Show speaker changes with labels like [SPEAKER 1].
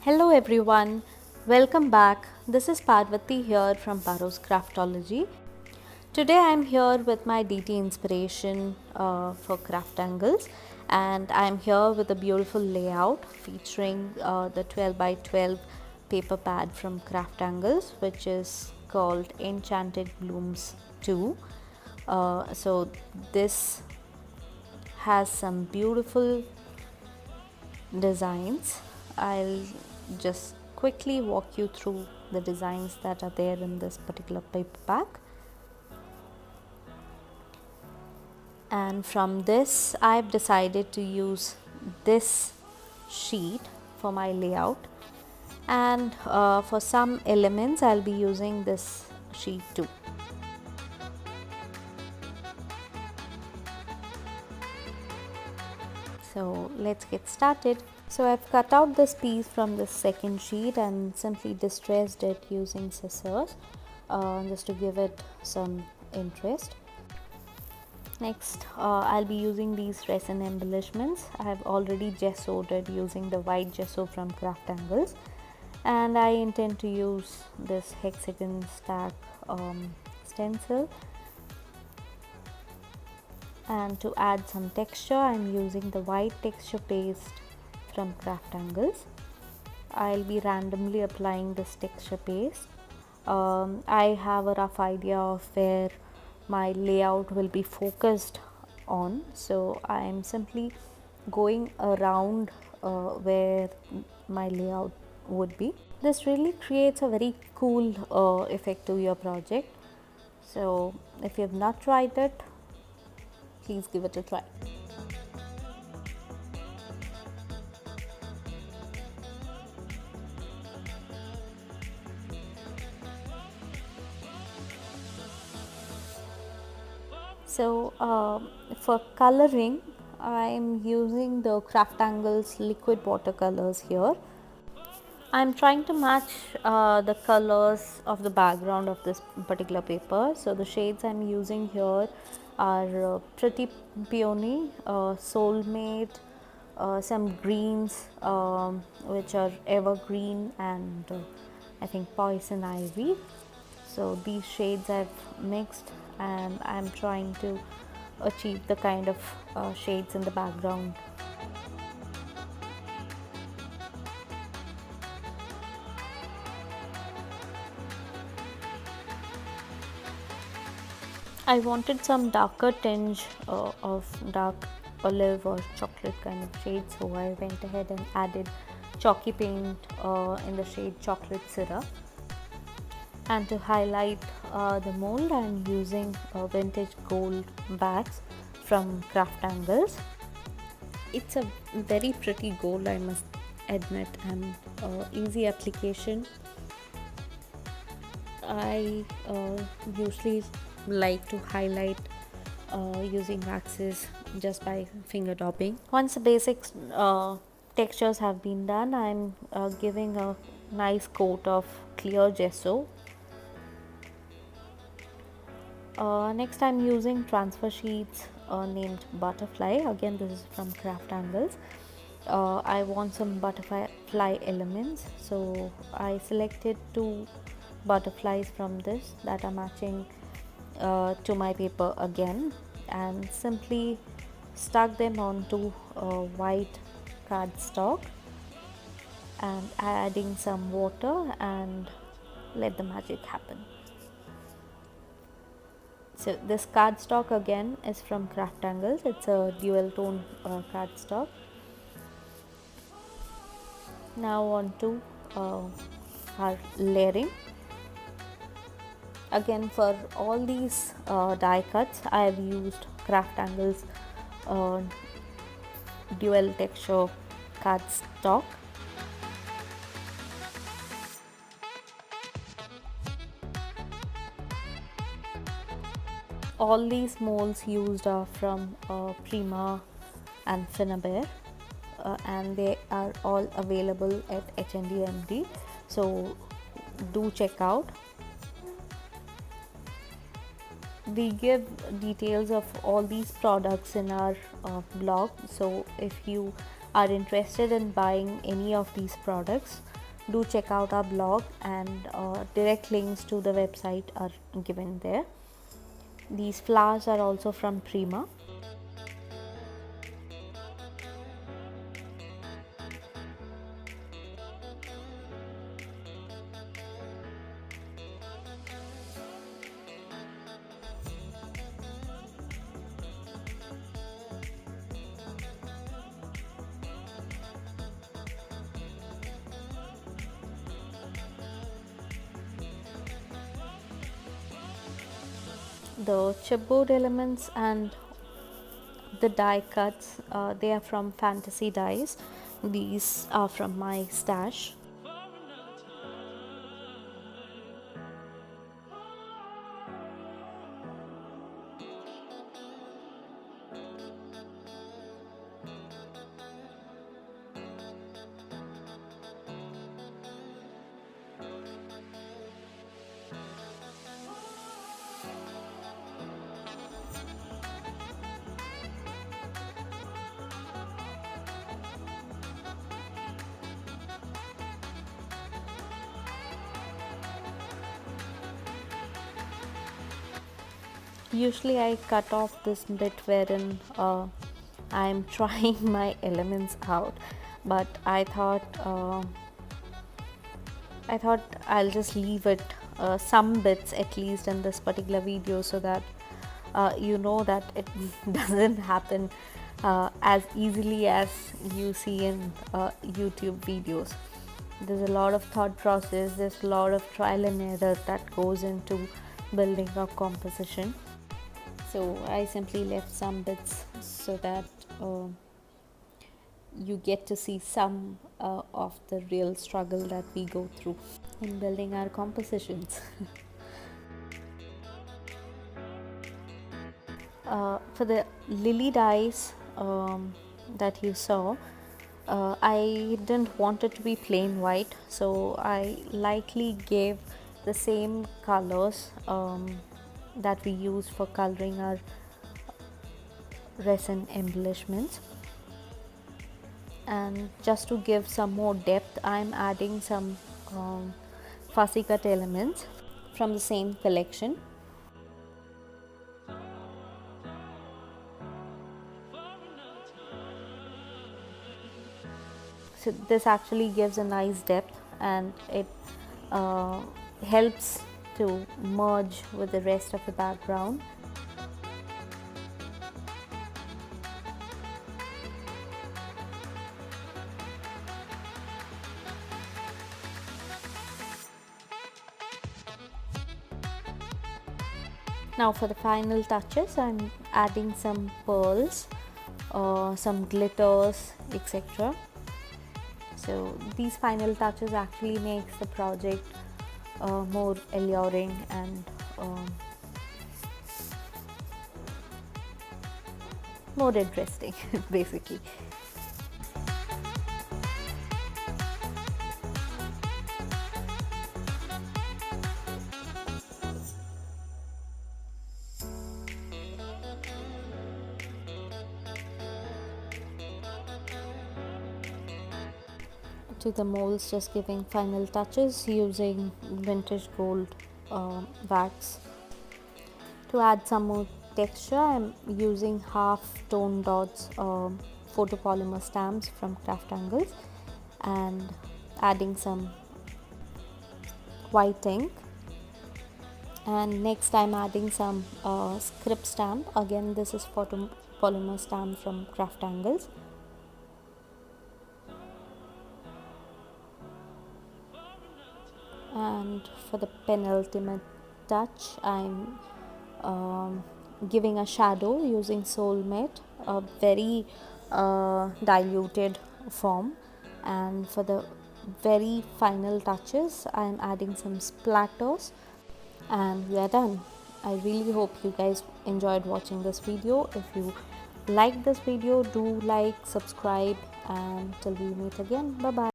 [SPEAKER 1] Hello everyone, welcome back. This is Parvati here from Paro's Craftology. Today I am here with my DT inspiration for Craftangles, and I am here with a beautiful layout featuring the 12 by 12 paper pad from Craftangles, which is called Enchanted Blooms 2. So this has some beautiful designs. I'll just quickly walk you through the designs that are there in this particular paper pack. And from this I've decided to use this sheet for my layout, and for some elements I'll be using this sheet too. So let's get started. So I've cut out this piece from the second sheet and simply distressed it using scissors just to give it some interest. Next I'll be using these resin embellishments. I have already gessoed it using the white gesso from Craftangles, and I intend to use this hexagon stack stencil. And to add some texture, I'm using the white texture paste from Craftangles. I'll be randomly applying this texture paste. I have a rough idea of where my layout will be focused on, so I'm simply going around where my layout would be. This really creates a very cool effect to your project. So if you have not tried it, please give it a try. So for coloring, I am using the Craftangles liquid watercolors here. I am trying to match the colors of the background of this particular paper. So the shades I am using here are Pretty Peony, Soulmate, some greens which are evergreen, and I think poison ivy. So these shades I've mixed, and I'm trying to achieve the kind of shades in the background. I wanted some darker tinge of dark olive or chocolate kind of shade, so I went ahead and added chalky paint in the shade Chocolate Syrup. And to highlight the mold, I am using vintage gold bags from Craftangles. It's a very pretty gold, I must admit, and easy application. I usually like to highlight using waxes just by finger daubing. Once the basic textures have been done, I'm giving a nice coat of clear gesso. Next I'm using transfer sheets named Butterfly. Again, this is from Craftangles. I want some butterfly elements, so I selected two butterflies from this that are matching to my paper again, and simply stuck them onto white cardstock and adding some water and let the magic happen. So this cardstock again is from Craftangles. It's a dual tone cardstock. Now on to our layering. Again, for all these die cuts, I have used Craftangles dual texture cardstock. All these molds used are from Prima and Finnabair, and they are all available at HNDMD, so do check out. We give details of all these products in our blog, so if you are interested in buying any of these products, do check out our blog, and direct links to the website are given there. These flowers are also from Prima. The chipboard elements and the die cuts, they are from Fantasy Dies. These are from my stash. Usually I cut off this bit wherein I'm trying my elements out, but I thought I'll just leave it some bits at least in this particular video, so that you know that it doesn't happen as easily as you see in YouTube videos. There's a lot of thought process, there's a lot of trial and error that goes into building a composition. So I simply left some bits so that you get to see some of the real struggle that we go through in building our compositions. For the lily dies that you saw, I didn't want it to be plain white, so I lightly gave the same colors that we use for coloring our resin embellishments. And just to give some more depth, I'm adding some fussy cut elements from the same collection. So this actually gives a nice depth, and it helps to merge with the rest of the background. Now for the final touches, I'm adding some pearls, some glitters, etc. So these final touches actually makes the project more alluring and more interesting basically. To the molds, just giving final touches using vintage gold wax. To add some more texture, I'm using half tone dots photopolymer stamps from Craftangles and adding some white ink. And next I'm adding some script stamp. Again, this is photopolymer stamp from Craftangles. And for the penultimate touch, I'm giving a shadow using Soulmate, a very diluted form. And for the very final touches, I'm adding some splatters, and we are done. I really hope you guys enjoyed watching this video. If you like this video, do like, subscribe, and till we meet again, bye bye.